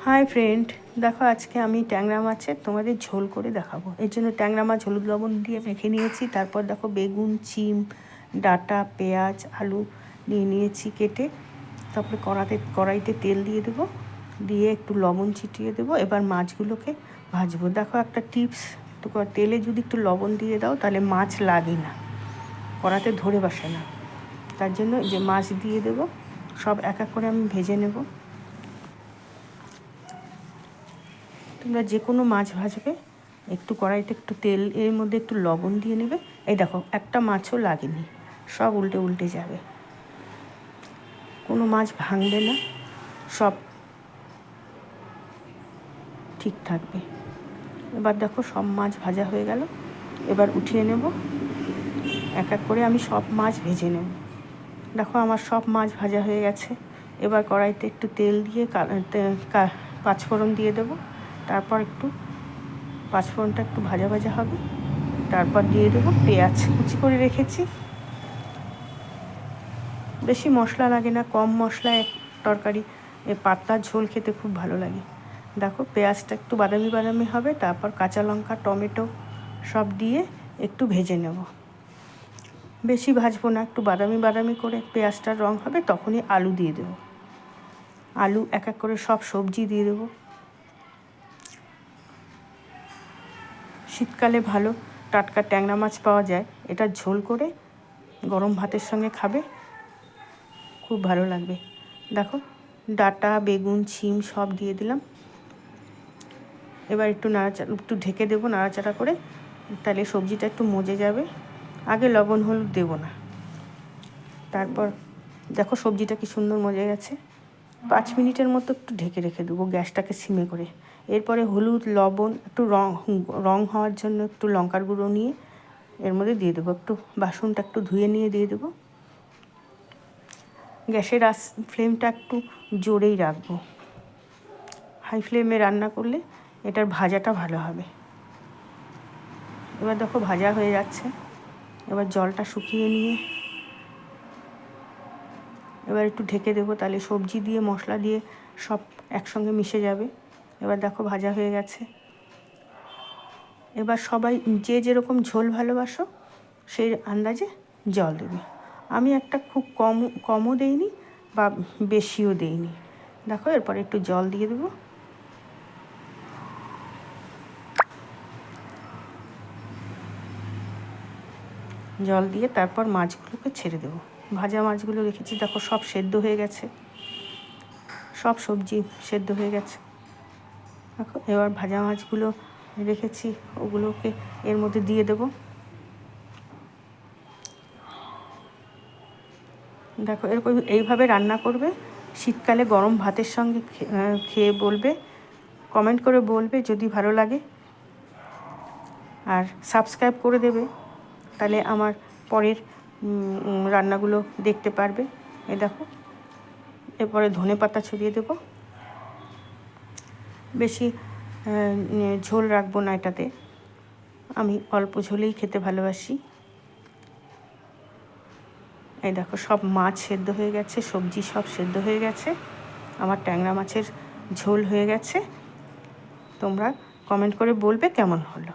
Hi friend, দেখো আজকে আমি ট্যাংরা মাছের তোমাদের ঝোল করে দেখাবো। এর জন্য ট্যাংরা মাছ হলুদ লবণ দিয়ে মেখে নিয়েছি। তারপর দেখো বেগুন, শিম, ডাঁটা, পেঁয়াজ, আলু নিয়ে নিয়েছি কেটে। তারপরে কড়াইতে তেল দিয়ে দেবো, দিয়ে একটু লবণ ছিটিয়ে দেবো। এবার মাছগুলোকে ভাজবো। দেখো একটা টিপস, তো তেলে যদি একটু লবণ দিয়ে দাও তাহলে মাছ লাগে না, কড়াতে ধরে বসে না। তার জন্য যে মাছ দিয়ে দেবো, সব এক এক করে আমি ভেজে নেব। তোমরা যে কোনো মাছ ভাজবে একটু কড়াইতে একটু তেল এর মধ্যে একটু লবণ দিয়ে নেবে। এই দেখো একটা মাছও লাগেনি, সব উল্টে উল্টে যাবে, কোনো মাছ ভাঙবে না, সব ঠিক থাকবে। এবার দেখো সব মাছ ভাজা হয়ে গেল। এবার উঠিয়ে নেব, এক এক করে আমি সব মাছ ভেজে নেব। দেখো আমার সব মাছ ভাজা হয়ে গেছে। এবার কড়াইতে একটু তেল দিয়ে পাঁচফোড়ন দিয়ে দেবো। তারপর একটু পাঁচফোড়নটা একটু ভাজা ভাজা হবে, তারপর দিয়ে দেবো পেঁয়াজ কুচি করে রেখেছি। বেশি মশলা লাগে না, কম মশলায় তরকারি পাতলা ঝোল খেতে খুব ভালো লাগে। দেখো পেঁয়াজটা একটু বাদামি বাদামি হবে, তারপর কাঁচা লঙ্কা, টমেটো সব দিয়ে একটু ভেজে নেব। বেশি ভাজবো না, একটু বাদামি বাদামি করে পেঁয়াজটার রং হবে, তখনই আলু দিয়ে দেবো। আলু এক এক করে সব সবজি দিয়ে দেবো। শীতকালে ভালো টাটকা ট্যাংরা মাছ পাওয়া যায়, এটা ঝোল করে গরম ভাতের সঙ্গে খাবে, খুব ভালো লাগবে। দেখো ডাঁটা, বেগুন, শিম সব দিয়ে দিলাম। এবার একটু একটু ঢেকে দেবো নাড়াচাড়া করে, তাহলে সবজিটা একটু মজে যাবে। আগে লবণ হলুদ দেবো না। তারপর দেখো সবজিটা কি সুন্দর মজে গেছে। 5 মিনিটের মতো একটু ঢেকে রেখে দেবো গ্যাসটাকে সিমে করে। এরপরে হলুদ, লবণ, একটু রং হওয়ার জন্য একটু লঙ্কার গুঁড়ো নিয়ে এর মধ্যে দিয়ে দেবো। একটু বাসনটা একটু ধুয়ে নিয়ে দিয়ে দেবো। গ্যাসের ফ্লেমটা একটু জোরেই রাখবো, হাই ফ্লেমে রান্না করলে এটার ভাজাটা ভালো হবে। এবার দেখো ভাজা হয়ে যাচ্ছে। এবার জলটা শুকিয়ে নিয়ে এবার একটু ঢেকে দেবো, তাহলে সবজি দিয়ে মশলা দিয়ে সব একসঙ্গে মিশে যাবে। এবার দেখো ভাজা হয়ে গেছে। এবার সবাই যে যেরকম ঝোল ভালোবাসো সেই আন্দাজে জল দেবে। আমি একটা খুব কমও দেইনি বা বেশিও দেইনি। দেখো এরপরে একটু জল দিয়ে দেবো। জল দিয়ে তারপর মাছগুলোকে ছেড়ে দেবো। ভাজা মাছগুলো রেখেছি, দেখো সব সেদ্ধ হয়ে গেছে, সব সবজি সেদ্ধ হয়ে গেছে। দেখো এবার ভাজা মাছগুলো রেখেছি, ওগুলোকে এর মধ্যে দিয়ে দেবো। দেখো এরকম এইভাবে রান্না করবে, শীতকালে গরম ভাতের সঙ্গে খেয়ে বলবে, কমেন্ট করে বলবে যদি ভালো লাগে। আর সাবস্ক্রাইব করে দেবে, তাহলে আমার পরের রান্নাগুলো দেখতে পারবে। এই দেখো এরপরে ধনেপাতা ছড়িয়ে দেবো। বেশি ঝোল রাখবো না এটাতে, আমি অল্প ঝোলেই খেতে ভালোবাসি। এই দেখো সব মাছ সেদ্ধ হয়ে গেছে, সবজি সব সেদ্ধ হয়ে গেছে, আমার ট্যাংরা মাছের ঝোল হয়ে গেছে। তোমরা কমেন্ট করে বলবে কেমন হলো।